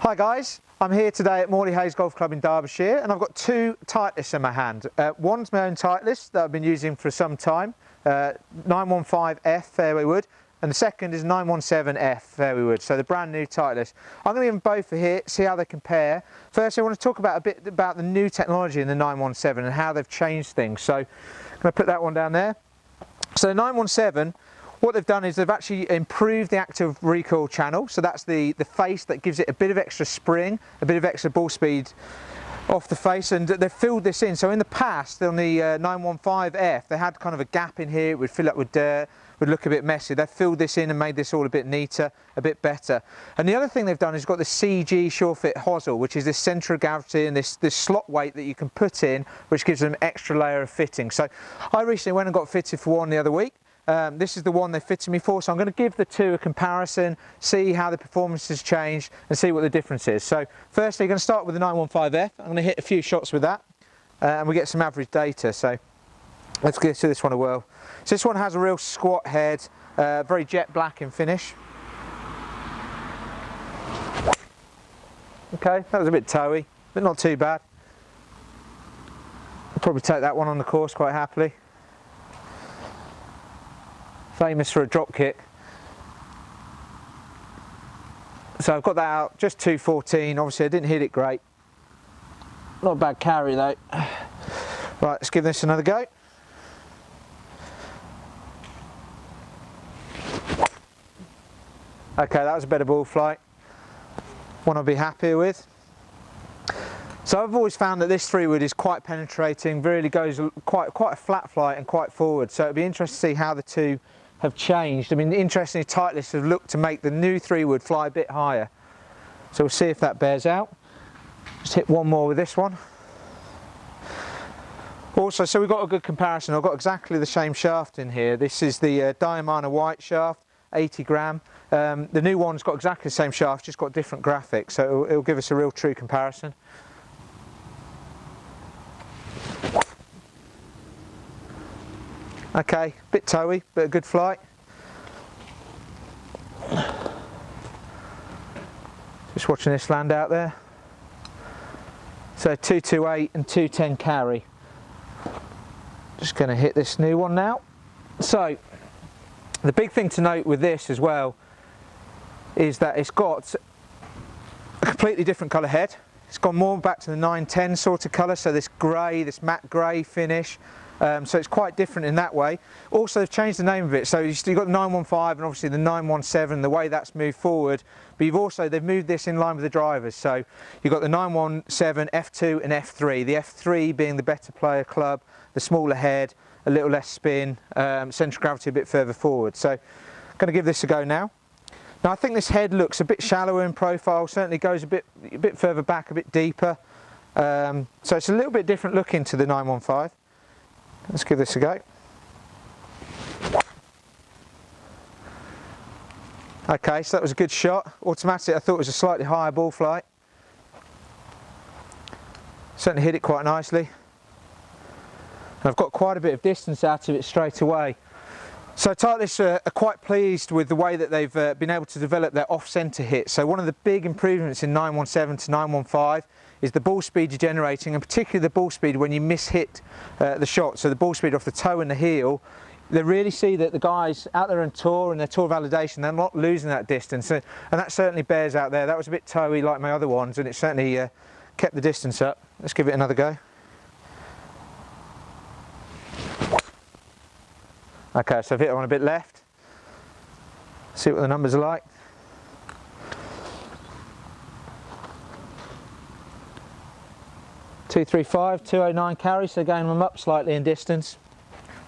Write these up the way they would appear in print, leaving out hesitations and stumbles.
Hi guys, I'm here today at Morley Hayes Golf Club in Derbyshire and I've got two Titleists in my hand. One's my own Titleist that I've been using for some time, 915F Fairway wood, and the second is 917F Fairway wood, so the brand new Titleist. I'm going to give them both a hit, see how they compare. First I want to talk a bit about the new technology in the 917 and how they've changed things. So I'm going to put that one down there. So the 917, what they've done is they've actually improved the active recoil channel, so that's the face that gives it a bit of extra spring, a bit of extra ball speed off the face, and they've filled this in. So in the past on the 915F they had kind of a gap in here, it would fill up with dirt, would look a bit messy. They've filled this in and made this all a bit neater, a bit better. And the other thing they've done is got the CG SureFit hosel, which is this centre of gravity and this slot weight that you can put in, which gives them an extra layer of fitting. So I recently went and got fitted for one the other week. This is the one they fitted me for, so I'm going to give the two a comparison, see how the performance has changed and see what the difference is. So firstly, I'm going to start with the 915F. I'm going to hit a few shots with that and we get some average data. So let's get to this one as well. So this one has a real squat head, very jet black in finish. Okay, that was a bit toey, but not too bad. I'll probably take that one on the course quite happily. Famous for a drop kick. So I've got that out, just 214. Obviously I didn't hit it great. Not a bad carry though. Right, let's give this another go. Okay, that was a better ball flight. One I'll be happier with. So I've always found that this 3-wood is quite penetrating, really goes quite a flat flight and quite forward. So it'll be interesting to see how the two have changed. I mean, interestingly, Titleist have looked to make the new 3-wood fly a bit higher. So we'll see if that bears out. Just hit one more with this one. Also, so we've got a good comparison. I've got exactly the same shaft in here. This is the Diamana white shaft, 80 gram. The new one's got exactly the same shaft, just got different graphics. So it'll give us a real true comparison. Okay, bit toey, but a good flight. Just watching this land out there. So 228 and 210 carry. Just going to hit this new one now. So the big thing to note with this as well is that it's got a completely different colour head. It's gone more back to the 910 sort of colour, so this grey, this matte grey finish. So it's quite different in that way. Also they've changed the name of it, so you've got the 915 and obviously the 917, the way that's moved forward, but they've moved this in line with the drivers. So you've got the 917 F2 and F3, the F3 being the better player club, the smaller head, a little less spin, centre of gravity a bit further forward. So I'm going to give this a go now. Now I think this head looks a bit shallower in profile, certainly goes a bit further back, a bit deeper. So it's a little bit different looking to the 915. Let's give this a go. Okay, so that was a good shot. Automatic, I thought it was a slightly higher ball flight. Certainly hit it quite nicely. And I've got quite a bit of distance out of it straight away. So Titleist are quite pleased with the way that they've been able to develop their off-centre hit. So one of the big improvements in 917 to 915 is the ball speed you're generating, and particularly the ball speed when you miss-hit the shot. So the ball speed off the toe and the heel, they really see that the guys out there on tour and their tour validation, they're not losing that distance, and that certainly bears out there. That was a bit toey like my other ones, and it certainly kept the distance up. Let's give it another go. Okay, so I've hit it on a bit left. See what the numbers are like. .235, 209 carry, so again I'm up slightly in distance,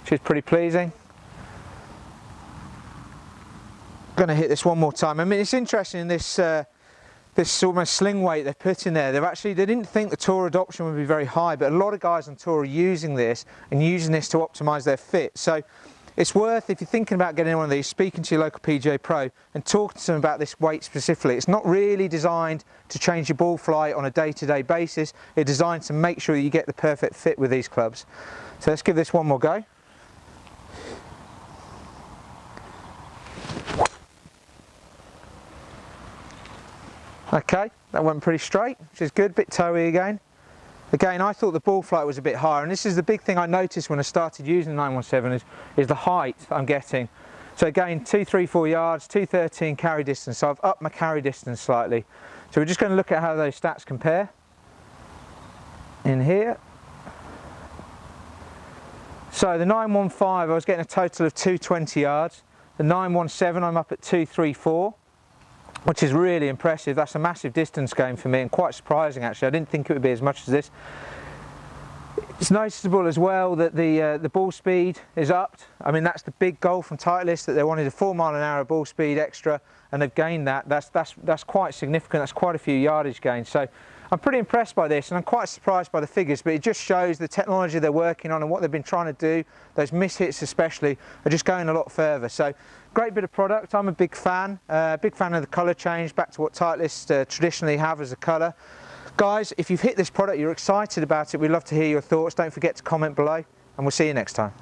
which is pretty pleasing. Going to hit this one more time. I mean, it's interesting in this this almost sling weight they've put in there. They didn't think the tour adoption would be very high, but a lot of guys on tour are using this and using this to optimise their fit. So it's worth, if you're thinking about getting one of these, speaking to your local PGA Pro and talking to them about this weight specifically. It's not really designed to change your ball flight on a day-to-day basis. It's designed to make sure that you get the perfect fit with these clubs. So let's give this one more go. Okay, that went pretty straight, which is good, bit toey again. Again, I thought the ball flight was a bit higher, and this is the big thing I noticed when I started using the 917 is the height I'm getting. So again, 234 yards, 213 carry distance, so I've upped my carry distance slightly. So we're just going to look at how those stats compare in here. So the 915, I was getting a total of 220 yards. The 917, I'm up at 234. Which is really impressive. That's a massive distance gain for me and quite surprising actually. I didn't think it would be as much as this. It's noticeable as well that the ball speed is upped. I mean, that's the big goal from Titleist, that they wanted a 4 mile an hour ball speed extra, and they've gained that. That's quite significant. That's quite a few yardage gains. So I'm pretty impressed by this, and I'm quite surprised by the figures, but it just shows the technology they're working on and what they've been trying to do. Those mishits especially are just going a lot further. So great bit of product. I'm a big fan of the colour change, back to what Titleist traditionally have as a colour. Guys, if you've hit this product, you're excited about it, we'd love to hear your thoughts. Don't forget to comment below, and we'll see you next time.